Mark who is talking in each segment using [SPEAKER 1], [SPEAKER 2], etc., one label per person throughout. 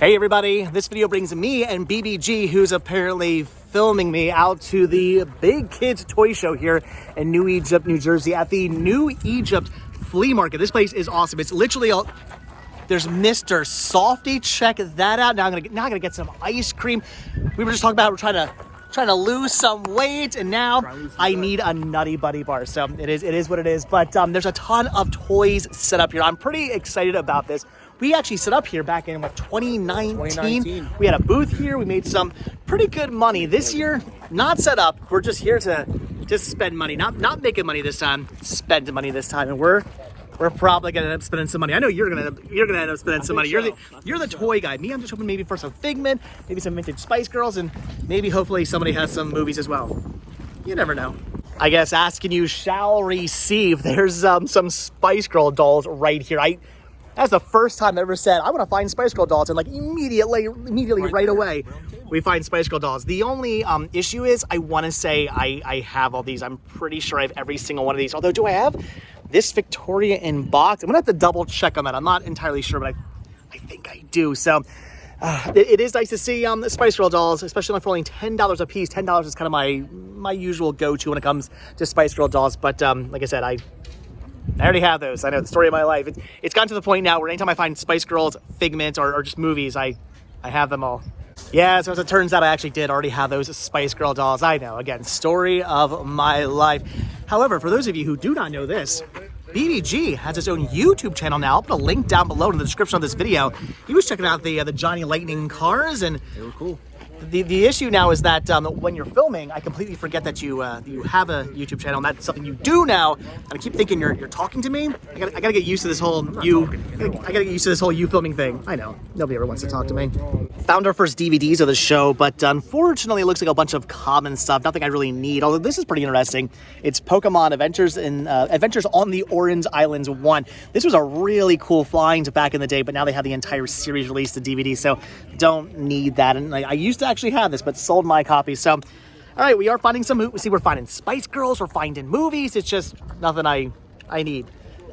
[SPEAKER 1] Hey everybody, this video brings me and BBG, who's apparently filming me, out to the Big Kids Toy Show here in New Egypt, New Jersey at the New Egypt Flea Market. This place is awesome. It's literally all... There's Mr. Softy, check that out. Now I'm gonna get some ice cream. We were just talking about we're trying to lose some weight, and now I need a Nutty Buddy bar. So it is what it is. But there's a ton of toys set up here. I'm pretty excited about this. We actually set up here back in 2019. We had a booth here. We made some pretty good money. This year, not set up. We're just here to just spend money. Not making money this time, spending money this time. And we're probably gonna end up spending some money. I know you're gonna end up spending some money. You're the toy guy. Me, I'm just hoping maybe for some Figment, maybe some vintage Spice Girls, and maybe hopefully somebody has some movies as well. You never know. I guess asking you shall receive. There's some Spice Girl dolls right here. That's the first time I ever said I want to find Spice Girl dolls, and like immediately right away we find Spice Girl dolls. The only issue is I want to say I have all these. I'm pretty sure I have every single one of these. Although, do I have this Victoria in box? I'm gonna have to double check on that. I'm not entirely sure, but I think I do. So it is nice to see the Spice Girl dolls, especially for only $10 a piece. $10 is kind of my usual go-to when it comes to Spice Girl dolls. But like I said, I already have those. I know the story of my life. It's gotten to the point now where anytime I find Spice Girls, Figment, or just movies, I have them all. Yeah, so as it turns out, I actually did already have those Spice Girl dolls. I know, again, story of my life. However, for those of you who do not know this, BBG has his own YouTube channel now. I'll put a link down below in the description of this video. He was checking out the Johnny Lightning cars, and they were cool. The issue now is that when you're filming, I completely forget that you have a YouTube channel, and that's something you do now. And I keep thinking you're talking to me. I gotta get used to this whole I gotta get used to this whole you filming thing. I know nobody ever wants to talk to me. Found our first DVDs of the show, but unfortunately, it looks like a bunch of common stuff. Nothing I really need. Although this is pretty interesting. It's Pokemon Adventures Adventures on the Orange Islands 1. This was a really cool find back in the day, but now they have the entire series released to DVD, so don't need that. And I used to actually have this, but sold my copy. So all right, we are finding some. See, we're finding Spice Girls, we're finding movies. It's just nothing I need.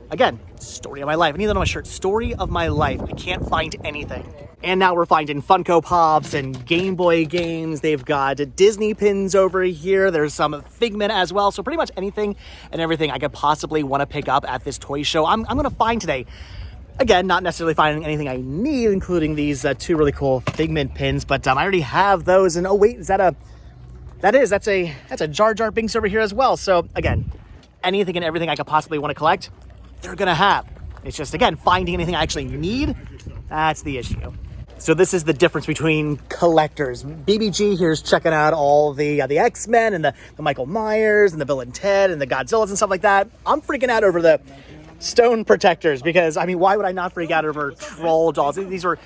[SPEAKER 1] Again, story of my life. I need that on my shirt. Story of my life. I can't find anything. And now we're finding Funko Pops and Game Boy games. They've got Disney pins over here. There's some Figment as well. So pretty much anything and everything I could possibly want to pick up at this toy show, I'm going to find today. Again, not necessarily finding anything I need, including these two really cool Figment pins, but I already have those. And oh wait, that's a Jar Jar Binks over here as well. So again, anything and everything I could possibly want to collect, they're gonna have. It's just, again, finding anything I actually need, that's the issue. So this is the difference between collectors. BBG here's checking out all the X-Men and the Michael Myers and the Bill and Ted and the Godzillas and stuff like that. I'm freaking out over the stone protectors, because I mean, why would I not freak out over troll dolls? These were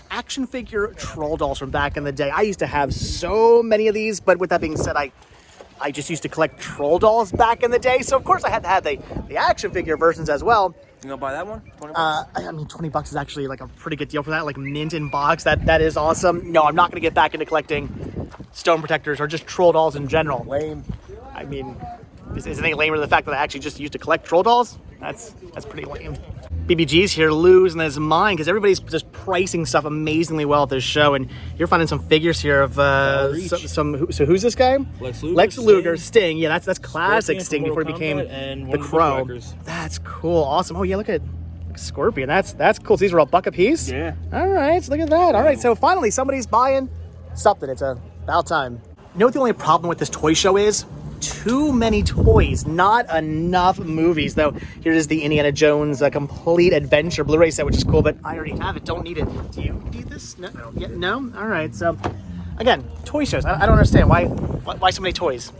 [SPEAKER 1] action figure troll dolls from back in the day. I used to have so many of these, but with that being said, I just used to collect troll dolls back in the day, so of course I had to have the action figure versions as well.
[SPEAKER 2] You gonna buy that one? 20 bucks?
[SPEAKER 1] I mean, 20 bucks is actually like a pretty good deal for that, like mint in box. That is awesome. No, I'm not gonna get back into collecting stone protectors or just troll dolls in general.
[SPEAKER 2] Lame.
[SPEAKER 1] I mean, is it any lamer than the fact that I actually just used to collect troll dolls? That's pretty lame. BBG's here losing his mind because everybody's just pricing stuff amazingly well at this show, and you're finding some figures here of so who's this guy? Lex Luger, Sting. Yeah, that's classic Sting before he became the Crow. That's cool, awesome. Oh yeah, look at Scorpion. That's cool. So these are all $1 a piece.
[SPEAKER 2] Yeah.
[SPEAKER 1] All right, so look at that. All right, so finally somebody's buying something. It's about time. You know what the only problem with this toy show is? Too many toys, not enough movies. Though here is the Indiana Jones Complete Adventure Blu-ray set, which is cool, but I already have it, don't need it. Do you need this? No? Yeah, no? All right, so again, toy shows. I don't understand why so many toys.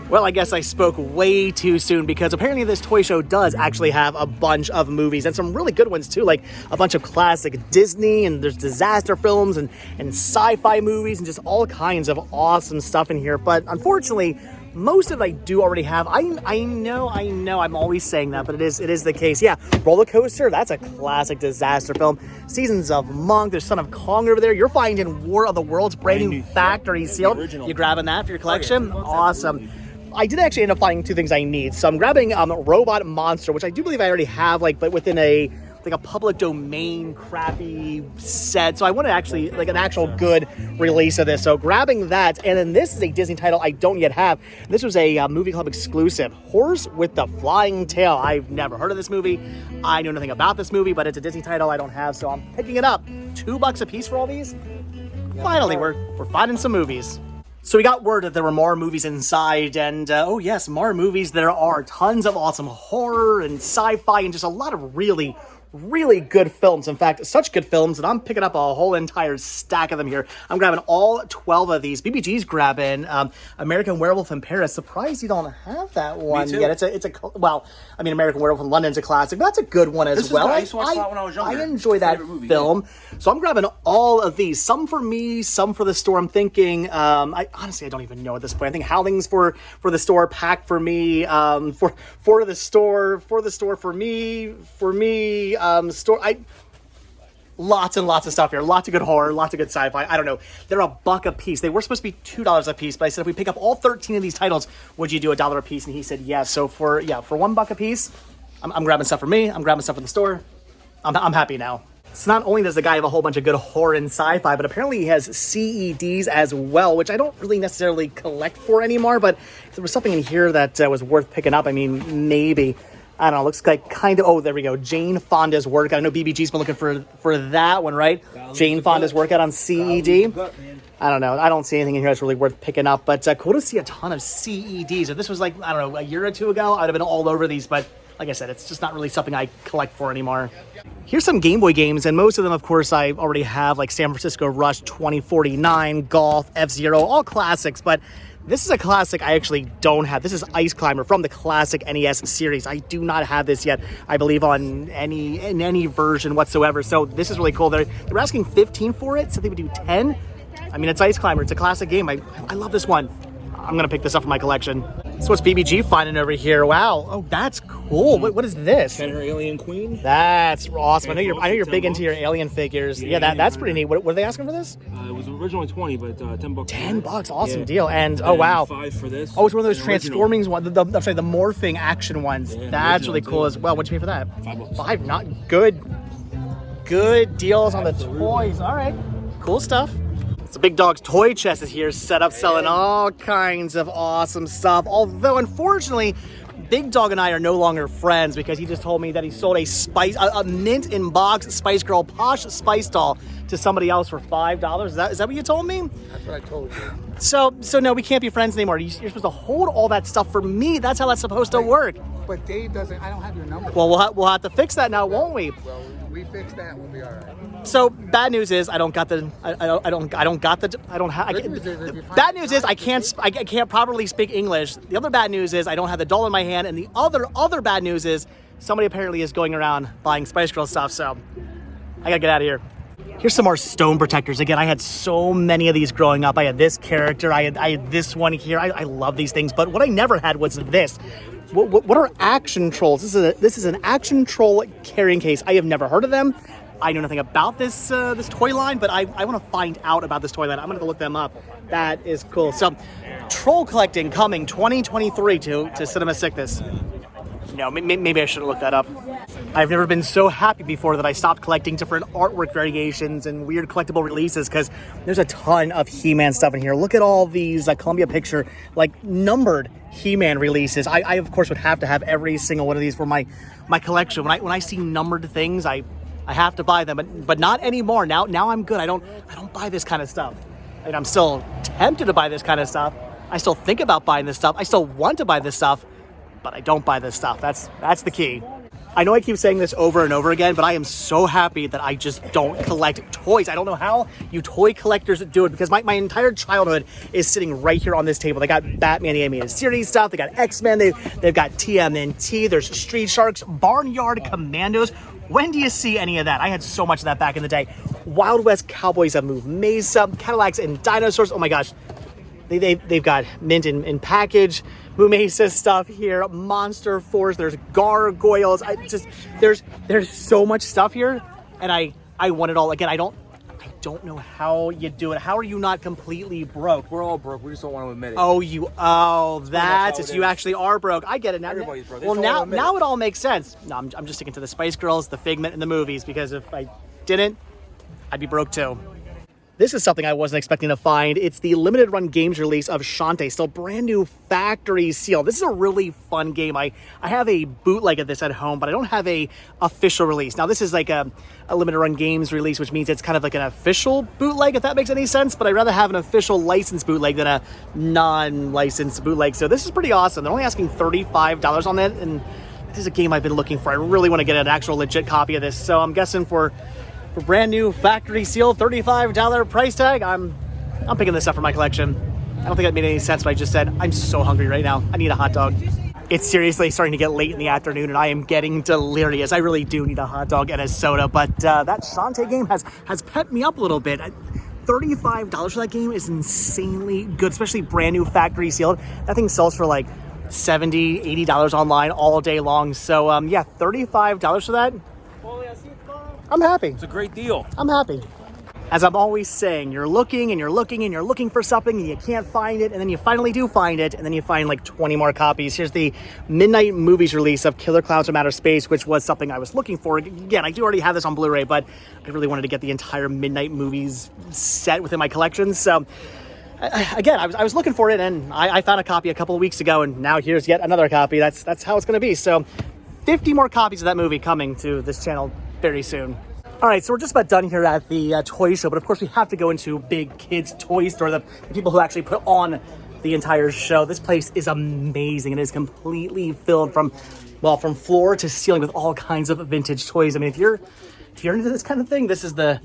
[SPEAKER 1] Well, I guess I spoke way too soon, because apparently this toy show does actually have a bunch of movies, and some really good ones too, like a bunch of classic Disney, and there's disaster films and sci-fi movies and just all kinds of awesome stuff in here. But unfortunately, most of it I do already have. I know, I'm always saying that, but it is the case. Yeah, Roller Coaster, that's a classic disaster film. Seasons of Monk, there's Son of Kong over there. You're finding War of the Worlds, brand new factory sealed. You grabbing that for your collection? Awesome. I did actually end up finding two things I need. So I'm grabbing Robot Monster, which I do believe I already have, but within a like a public domain crappy set. So I wanted actually like an actual good release of this. So grabbing that, and then this is a Disney title I don't yet have. This was a movie club exclusive, Horse with the Flying Tail. I've never heard of this movie. I know nothing about this movie, but it's a Disney title I don't have, so I'm picking it up. $2 a piece for all these. Finally, we're finding some movies. So we got word that there were more movies inside, and oh yes, more movies. There are tons of awesome horror and sci-fi and just a lot of really good films. In fact, such good films that I'm picking up a whole entire stack of them here. I'm grabbing all 12 of these. BBG's grabbing American Werewolf in Paris. Surprised you don't have that one yet. It's a well, I mean, American Werewolf in London's a classic, but that's a good one as well.
[SPEAKER 2] I used to watch that when I was younger.
[SPEAKER 1] I enjoy that film. Yeah. So I'm grabbing all of these. Some for me, some for the store. I'm thinking, I honestly don't even know at this point. I think Howling's for the store, Pack for me, for the store for me. Lots and lots of stuff here. Lots of good horror, lots of good sci-fi. I don't know. They're $1 a piece. They were supposed to be $2 a piece, but I said if we pick up all 13 of these titles, would you do $1 a piece? And he said yes. So for $1 a piece, I'm grabbing stuff for me. I'm grabbing stuff for the store. I'm happy now. So not only does the guy have a whole bunch of good horror and sci-fi, but apparently he has CEDs as well, which I don't really necessarily collect for anymore. But if there was something in here that was worth picking up, I mean, maybe. I don't know, looks like kind of, oh, there we go. Jane Fonda's work. I know BBG's been looking for that one, right? Jane Fonda's workout on CED. I don't know. I don't see anything in here that's really worth picking up, but cool to see a ton of CEDs. If this was like, I don't know, a year or two ago, I'd have been all over these, but like I said, it's just not really something I collect for anymore. Here's some Game Boy games, and most of them, of course, I already have, like San Francisco Rush 2049, Golf, F-Zero, all classics, but this is a classic I actually don't have. This is Ice Climber from the classic NES series. I do not have this yet, I believe, in any version whatsoever. So this is really cool. They're asking $15 for it, so they would do $10. I mean, it's Ice Climber. It's a classic game. I love this one. I'm going to pick this up for my collection. So what's BBG finding over here? Wow. Oh, that's cool. What is this?
[SPEAKER 2] Kenner Alien Queen.
[SPEAKER 1] That's awesome. I know you're big into your alien figures. Yeah, that's pretty neat. What are they asking for this?
[SPEAKER 2] It was originally 20, but $10.
[SPEAKER 1] $10. Awesome deal. And oh wow.
[SPEAKER 2] 5 for this.
[SPEAKER 1] Oh, it's one of those transforming ones. The morphing action ones.
[SPEAKER 2] Yeah,
[SPEAKER 1] that's really cool as well. What'd you pay for that?
[SPEAKER 2] $5.
[SPEAKER 1] $5. Not good. Good deals on the toys. All right. Cool stuff. So Big Dog's toy chest is here, set up, selling all kinds of awesome stuff. Although, unfortunately, Big Dog and I are no longer friends because he just told me that he sold a mint in box Spice Girl Posh Spice doll to somebody else for $5. Is that what you told me?
[SPEAKER 3] That's what I told you.
[SPEAKER 1] So no, we can't be friends anymore. You're supposed to hold all that stuff for me. That's how that's supposed to work.
[SPEAKER 3] But Dave doesn't. I don't have your number.
[SPEAKER 1] Well, we'll have to fix that now, won't we?
[SPEAKER 3] Well, we fix that. We'll be all right.
[SPEAKER 1] So bad news is I don't have. Bad news is I can't properly speak English. The other bad news is I don't have the doll in my hand, and the other bad news is somebody apparently is going around buying Spice Girl stuff. So I gotta get out of here. Here's some more stone protectors. Again, I had so many of these growing up. I had this character. I had this one here. I love these things. But what I never had was this. What are action trolls? This is an action troll carrying case. I have never heard of them. I know nothing about this toy line, but I want to find out about this toy line. I'm going to look them up. That is cool. So, troll collecting coming 2023 to Cinema Sickness. No, maybe I should have looked that up. I've never been so happy before that I stopped collecting different artwork variations and weird collectible releases because there's a ton of He-Man stuff in here. Look at all these Columbia Picture, like, numbered He-Man releases. I of course, would have to have every single one of these for my collection. When I see numbered things, I have to buy them, but not anymore. Now I'm good. I don't buy this kind of stuff. And I'm still tempted to buy this kind of stuff. I still think about buying this stuff. I still want to buy this stuff, but I don't buy this stuff. That's the key. I know I keep saying this over and over again, but I am so happy that I just don't collect toys. I don't know how you toy collectors do it because my entire childhood is sitting right here on this table. They got Batman the Animated Series stuff. They got X-Men. They've got TMNT. There's Street Sharks, Barnyard Commandos. When do you see any of that? I had so much of that back in the day. Wild West Cowboys that move Mesa, Cadillacs and dinosaurs. Oh my gosh. They've got mint in package, Mumesa stuff here, Monster Force, there's gargoyles. There's so much stuff here, and I want it all. Again, I don't know how you do it. How are you not completely broke?
[SPEAKER 2] We're all broke. We just don't want to admit it.
[SPEAKER 1] That's it. So you actually are broke. I get it now.
[SPEAKER 2] Everybody's broke.
[SPEAKER 1] Well, now it all makes sense. No, I'm just sticking to the Spice Girls, the Figment, and the movies, because if I didn't, I'd be broke too. This is something I wasn't expecting to find. It's the limited run games release of Shantae, still brand new factory seal. This is a really fun game. I have a bootleg of this at home, but I don't have a official release. Now this is like a limited run games release, which means it's kind of like an official bootleg, if that makes any sense, but I'd rather have an official licensed bootleg than a non-licensed bootleg. So this is pretty awesome. They're only asking $35 on it, and this is a game I've been looking for. I really want to get an actual legit copy of this. So I'm guessing for brand new factory seal, $35 price tag, I'm picking this up for my collection. I don't think that made any sense, but I just said, I'm so hungry right now. I need a hot dog. It's seriously starting to get late in the afternoon and I am getting delirious. I really do need a hot dog and a soda, but that Shantae game has pepped me up a little bit. $35 for that game is insanely good, especially brand new factory sealed. That thing sells for like $70, $80 online all day long. So yeah, $35 for that. I'm happy.
[SPEAKER 2] It's a great deal.
[SPEAKER 1] I'm happy. As I'm always saying, you're looking and you're looking and you're looking for something and you can't find it, and then you finally do find it, and then you find like 20 more copies. Here's the midnight movies release of Killer Clowns from Outer Space, which was something I was looking for. Again, I do already have this on Blu-ray, but I really wanted to get the entire midnight movies set within my collection. So I was looking for it, and I found a copy a couple of weeks ago, and now here's yet another copy. That's how it's going to be. So 50 more copies of that movie coming to this channel very soon. All right, so we're just about done here at the toy show, but of course we have to go into Big Kids Toy Store, the people who actually put on the entire show. This place is amazing. It is completely filled from floor to ceiling with all kinds of vintage toys. I mean, if you're into this kind of thing, this is the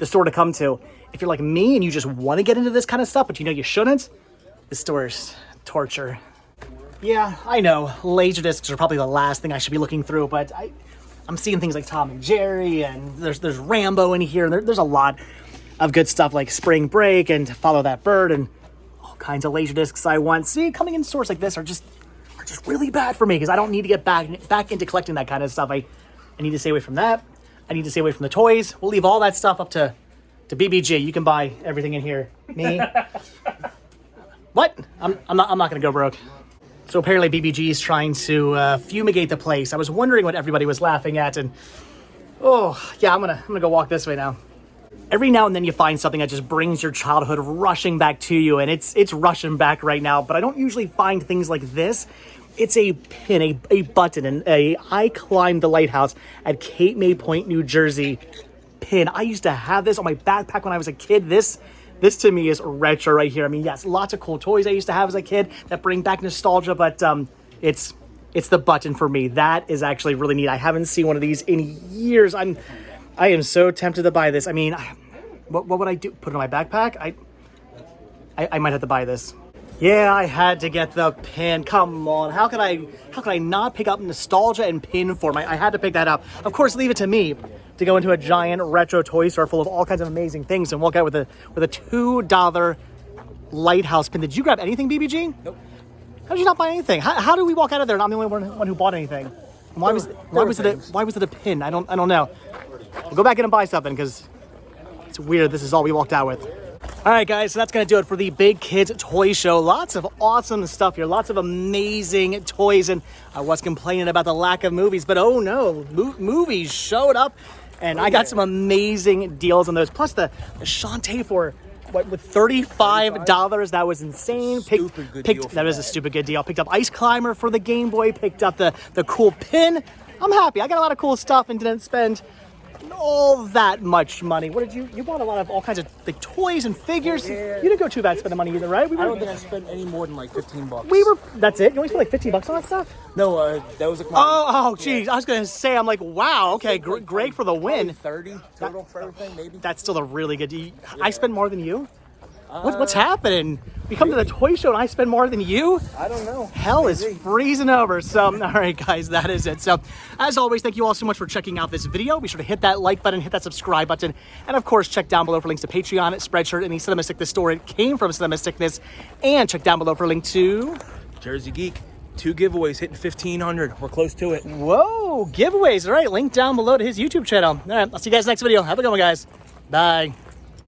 [SPEAKER 1] store to come to. If you're like me and you just want to get into this kind of stuff, but you know you shouldn't, this store is torture. Yeah, I know, Laserdiscs are probably the last thing I should be looking through, but I'm seeing things like Tom and Jerry, and there's Rambo in here, and there's a lot of good stuff like Spring Break and Follow That Bird and all kinds of Laserdiscs I want. See, coming in stores like this are just really bad for me because I don't need to get back into collecting that kind of stuff. I need to stay away from that. I need to stay away from the toys. We'll leave all that stuff up to BBG. You can buy everything in here. Me? What? I'm not going to go broke. So apparently BBG is trying to fumigate the place. I was wondering what everybody was laughing at, and oh yeah, I'm gonna go walk this way now. Every now and then you find something that just brings your childhood rushing back to you, and it's rushing back right now. But I don't usually find things like this. It's a pin, a button, and I climbed the lighthouse at Cape May Point, New Jersey pin. I used to have this on my backpack when I was a kid. This to me is retro right here. I mean, yes, lots of cool toys I used to have as a kid that bring back nostalgia, but it's the button for me. That is actually really neat. I haven't seen one of these in years. I am so tempted to buy this. I mean, what would I do? Put it in my backpack? I might have to buy this. Yeah, I had to get the pin. Come on. How could I not pick up nostalgia and pin form? I had to pick that up. Of course, leave it to me to go into a giant retro toy store full of all kinds of amazing things and walk out with a $2 lighthouse pin. Did you grab anything, BBG?
[SPEAKER 2] Nope.
[SPEAKER 1] How did you not buy anything? How do we walk out of there and I'm the only one who bought anything? Why was it a pin? I don't know. We'll go back in and buy something because it's weird. This is all we walked out with. All right, guys, so that's going to do it for the Big Kids Toy Show. Lots of awesome stuff here. Lots of amazing toys. And I was complaining about the lack of movies, but oh no, movies showed up. And I got some amazing deals on those. Plus the Shantae for, with $35. That was insane. That was a stupid good deal. Picked up Ice Climber for the Game Boy. Picked up the cool pin. I'm happy. I got a lot of cool stuff and didn't spend all that much money. What did you bought a lot of all kinds of like toys and figures. Yeah. You didn't go too bad spending money either, right?
[SPEAKER 2] I don't think I spent any more than like $15.
[SPEAKER 1] That's it? You only spent like $15 on that stuff?
[SPEAKER 2] No, that was a
[SPEAKER 1] geez. Yeah. I was gonna say, I'm like, wow, okay, Greg for the win.
[SPEAKER 2] 30 total for everything, maybe.
[SPEAKER 1] That's still a really good deal. Yeah. I spend more than you? What's happening? We come to the toy show and I spend more than you?
[SPEAKER 2] I don't know.
[SPEAKER 1] Hell is freezing over. So, all right, guys, that is it. So, as always, thank you all so much for checking out this video. Be sure to hit that like button, hit that subscribe button, and of course, check down below for links to Patreon, Spreadshirt, and the Cinema Sickness store. It came from Cinema Sickness. And check down below for a link to
[SPEAKER 2] Jersey Geek. 2 giveaways hitting 1,500. We're close to it.
[SPEAKER 1] Whoa, giveaways. All right, link down below to his YouTube channel. All right, I'll see you guys next video. Have a good one, guys. Bye.